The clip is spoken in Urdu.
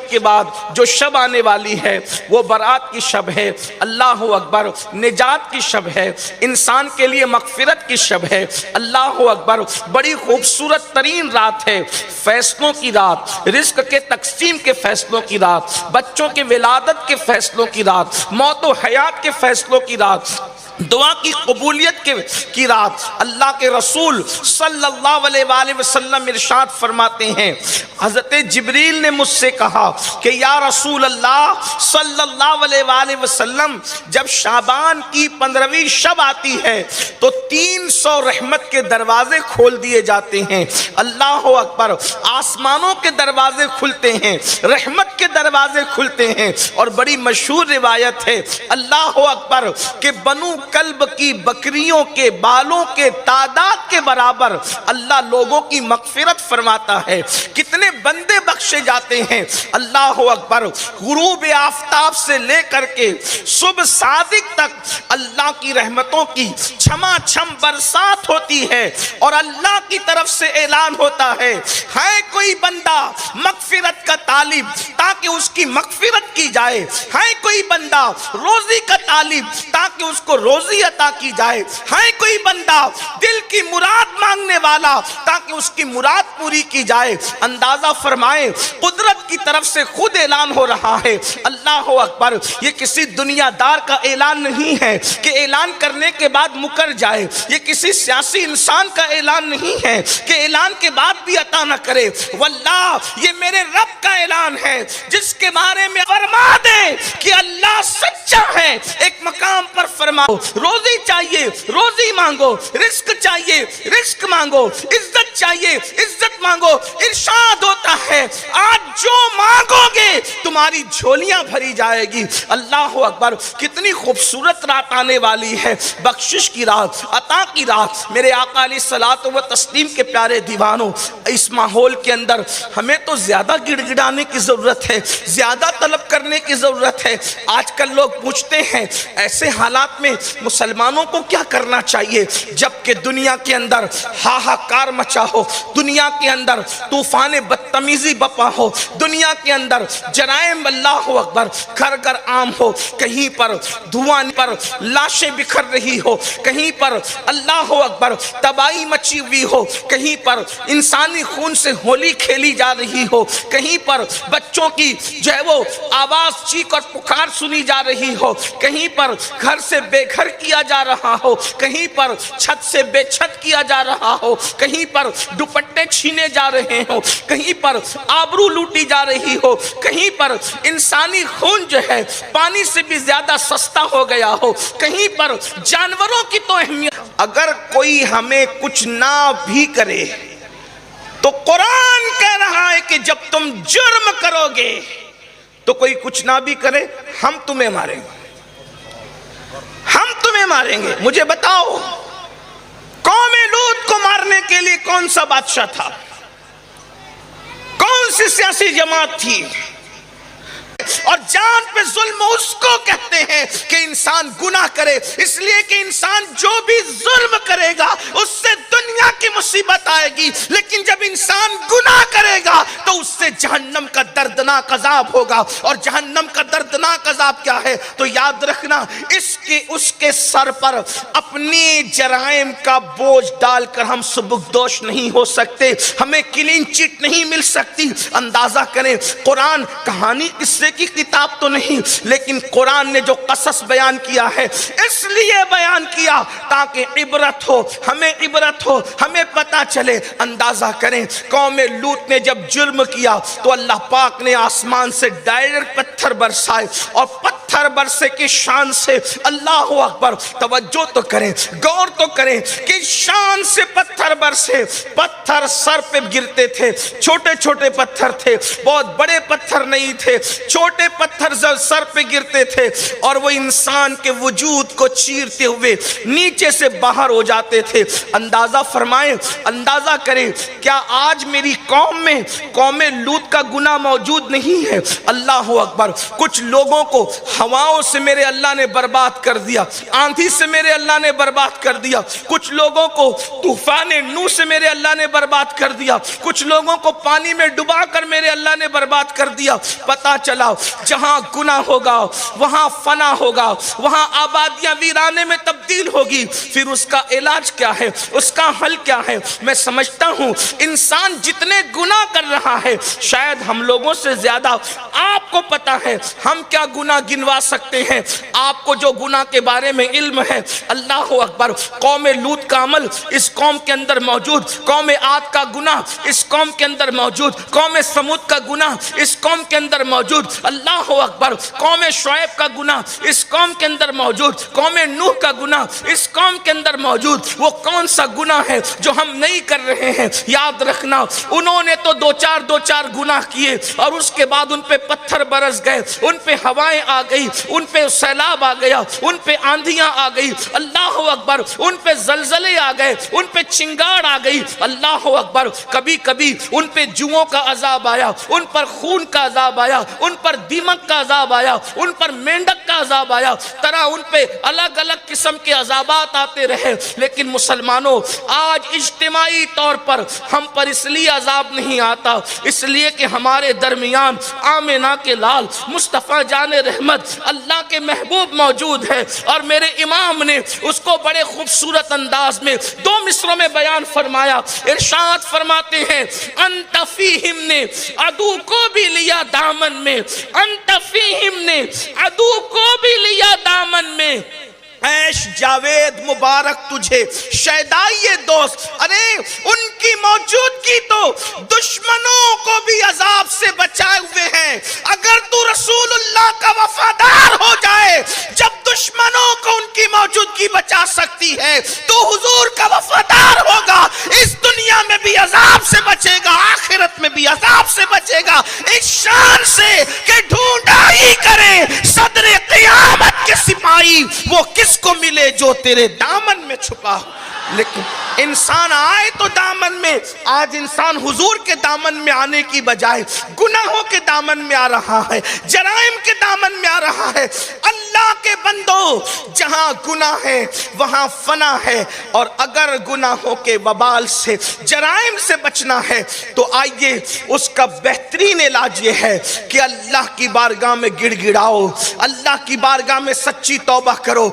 شب کے بعد جو شب آنے والی ہے وہ برات کی شب ہے، اللہ اکبر، نجات کی شب ہے، انسان کے لیے مغفرت کی شب ہے، اللہ اکبر، بڑی خوبصورت ترین رات ہے، فیصلوں کی رات، رزق کے تقسیم کے فیصلوں کی رات، بچوں کے ولادت کے فیصلوں کی رات، موت و حیات کے فیصلوں کی رات، دعا کی قبولیت کی رات۔ اللہ کے رسول صلی اللہ علیہ وآلہ وسلم ارشاد فرماتے ہیں، حضرت جبریل نے مجھ سے کہا کہ یا رسول اللہ صلی اللہ علیہ وآلہ وسلم، جب شعبان کی 15ویں شب آتی ہے تو 300 رحمت کے دروازے کھول دیے جاتے ہیں، اللہ اکبر، آسمانوں کے دروازے کھلتے ہیں، رحمت کے دروازے کھلتے ہیں، اور بڑی مشہور روایت ہے اللہ اکبر کہ بنو کلب کی بکریوں کے بالوں کے تعداد کے برابر اللہ لوگوں کی مغفرت فرماتا ہے۔ کتنے بندے بخشے جاتے ہیں، اللہ اکبر، غروب آفتاب سے لے کر کے صبح صادق تک اللہ کی رحمتوں کی چھما چھم برسات ہوتی ہے، اور اللہ کی طرف سے اعلان ہوتا ہے کوئی بندہ مغفرت کا طالب تاکہ اس کی مغفرت کی جائے، ہے کوئی بندہ روزی کا طالب تاکہ اس کو روزی عطا کی جائے، ہے کوئی بندہ دل کی مراد مانگنے والا تاکہ اس کی مراد پوری کی جائے۔ اندازہ فرمائیں، قدرت کی طرف سے خود اعلان ہو رہا ہے، اللہ اکبر، یہ کسی دنیا دار کا اعلان نہیں ہے کہ اعلان کرنے کے بعد مکر جائے، یہ کسی سیاسی انسان کا اعلان نہیں ہے کہ اعلان کے بعد بھی عطا نہ کرے، واللہ یہ میرے رب کا اعلان ہے جس کے بارے میں فرما دے کہ اللہ سچا ہے۔ ایک مقام پر فرماؤ، روزی چاہیے روزی مانگو، رزق چاہیے رزق مانگو، عزت چاہیے عزت مانگو، ارشاد ہوتا ہے آج جو مانگو گے تمہاری جھولیاں بھری جائے گی۔ اللہ اکبر، کتنی خوبصورت رات آنے والی ہے، بخشش کی رات، عطا کی رات۔ میرے آقا علیہ الصلوۃ والتسلیم کے پیارے دیوانوں، اس ماحول کے اندر ہمیں تو زیادہ گڑ گڑانے کی ضرورت ہے، زیادہ طلب کرنے کی ضرورت ہے۔ آج کل لوگ پوچھتے ہیں ایسے حالات میں مسلمانوں کو کیا کرنا چاہیے، جبکہ دنیا کے اندر ہاہاکار مچا ہو، دنیا کے اندر طوفان بدتمیزی بپا ہو، دنیا کے اندر جرائم اللہ اکبر گھر گھر عام ہو، کہیں پر دھواں پر لاشیں بکھر رہی ہو، کہیں پر اللہ اکبر تباہی مچی ہوئی ہو، کہیں پر انسانی خون سے ہولی کھیلی جا رہی ہو، کہیں پر بچوں کی جو ہے وہ آواز چیخ اور پکار سنی جا رہی ہو، کہیں پر گھر سے بے گھر کیا جا رہا ہو، کہیں پر چھت سے بے چھت کیا جا رہا ہو، کہیں پر دوپٹے چھینے جا رہے ہو، کہیں پر آبرو لوٹی جا رہی ہو، کہیں پر انسانی خون جو ہے پانی سے بھی زیادہ سستا ہو گیا ہو، کہیں پر جانوروں کی تو اہمیت۔ اگر کوئی ہمیں کچھ نہ بھی کرے تو قرآن کہہ رہا ہے کہ جب تم جرم کرو گے تو کوئی کچھ نہ بھی کرے ہم تمہیں ماریں گے، ہم تمہیں ماریں گے۔ مجھے بتاؤ قوم لوط کو مارنے کے لیے کون سا بادشاہ تھا، کون سی سیاسی جماعت تھی؟ اور جان پہ ظلم اس کو کہتے ہیں کہ انسان گناہ کرے، اس لیے کہ انسان جو بھی ظلم کرے گا اس سے دنیا کی مصیبت آئے گی، لیکن جب انسان گناہ کرے گا تو اس سے جہنم کا دردناک عذاب ہوگا۔ اور جہنم کا دردناک عذاب کیا ہے تو یاد رکھنا، اس کے سر پر اپنی جرائم کا بوجھ ڈال کر ہم سبکدوش نہیں ہو سکتے، ہمیں کلین چٹ نہیں مل سکتی۔ اندازہ کریں، قرآن کہانی قصے کی کتاب تو نہیں، لیکن قرآن نے جو قصص بیان کیا ہے اس لیے بیان کیا تاکہ عبرت ہو، ہمیں عبرت ہو، ہمیں پتا چلے۔ اندازہ کریں، قوم لوط نے جب جرم کیا تو اللہ پاک نے آسمان سے ڈائریکٹ پتھر برسائے، اور پتھر برسے کی شان سے اللہ اکبر، توجہ تو کریں، غور تو کریں کہ شان سے پتھر برسے، پتھر سر پہ گرتے تھے، چھوٹے چھوٹے پتھر تھے، بہت بڑے پتھر نہیں تھے، چھوٹے پتھر سر پہ گرتے تھے، اور وہ انسان کے وجود کو چیرتے ہوئے نیچے سے باہر ہو جاتے تھے۔ اندازہ فرمائیں، اندازہ کریں، کیا آج میری قوم میں قوم لوط کا گناہ موجود نہیں ہے؟ اللہ اکبر، کچھ لوگوں کو ہواؤں سے میرے اللہ نے برباد کر دیا، آندھی سے میرے اللہ نے برباد کر دیا، کچھ لوگوں کو طوفان نوح سے میرے اللہ نے برباد کر دیا، کچھ لوگوں کو پانی میں ڈبا کر میرے اللہ نے برباد کر دیا۔ پتا چلا جہاں گناہ ہوگا وہاں فنا ہوگا، وہاں آبادیاں ویرانے میں تبدیل ہوگی۔ پھر اس کا علاج کیا ہے، اس کا حل کیا ہے؟ میں سمجھتا ہوں انسان جتنے گناہ کر رہا ہے شاید ہم لوگوں سے زیادہ آپ کو پتا ہے ہم کیا گناہ گنوا سکتے ہیں۔ آپ کو جو گناہ کے بارے میں علم ہے، اللہ اکبر، قوم لوط کا عمل اس قوم کے اندر موجود، قوم عاد کا گناہ اس قوم کے اندر موجود، قوم سمود کا گناہ اس قوم کے اندر موجود، اللہ اکبر، قوم شعیب کا گناہ اس قوم کے اندر موجود، قوم نوح کا گناہ اس قوم کے اندر موجود۔ وہ کون سا گناہ ہے جو ہم نہیں کر رہے ہیں؟ یاد رکھنا انہوں نے تو دو چار گناہ کیے اور اس کے بعد ان پہ پتھر برس گئے، ان پہ ہوائیں آ گئی، ان پہ سیلاب آ گیا، ان پہ آندھیاں آ گئی، اللہ اکبر، ان پہ زلزلے آ گئے، ان پہ چنگاڑ آ گئی، اللہ اکبر، کبھی کبھی ان پہ جوؤں کا عذاب آیا، ان پر خون کا عذاب آیا، ان پر دیمک کا عذاب آیا، ان پر مینڈک کا عذاب آیا، طرح ان پہ الگ الگ قسم کے عذابات آتے رہے۔ لیکن مسلمانوں آج اجتماعی طور پر ہم پر اس لیے عذاب نہیں آتا، اس لیے کہ ہمارے درمیان آمنہ کے لال مصطفیٰ جان رحمت اللہ کے محبوب موجود ہے، اور میرے امام نے اس کو بڑے خوبصورت انداز میں دو مصروں میں بیان فرمایا۔ ارشاد فرماتے ہیں انت فیہم نے عدو کو بھی لیا دامن میں، انت فیہم نے عدو کو بھی لیا دامن میں، عیش جاوید مبارک تجھے شیدائی دوست، ارے ان کی موجودگی تو دشمنوں کو بھی عذاب سے بچائے ہوئے ہیں۔ اگر تو رسول اللہ کا وفادار ہو جائے، جب دشمنوں کو ان کی موجودگی بچا سکتی ہے تو حضور کا وفادار ہوگا، اس دنیا میں بھی عذاب سے بچے گا، آخرت میں بھی عذاب سے بچے گا، اس شان سے کہ ڈھونڈا ہی کرے صدر قیامت کے سپاہی وہ کس کو ملے جو تیرے دامن میں چھپا ہو۔ لیکن انسان آئے تو دامن میں، آج انسان حضور کے دامن میں آنے کی بجائے گناہوں کے دامن میں آ رہا ہے، جرائم کے دامن میں آ رہا ہے۔ اللہ کے بندو، جہاں گناہ ہے وہاں فنا ہے، اور اگر گناہوں کے وبال سے، جرائم سے بچنا ہے تو آئیے اس کا بہترین علاج یہ ہے کہ اللہ کی بارگاہ میں گڑ گڑاؤ، اللہ کی بارگاہ میں سچی توبہ کرو۔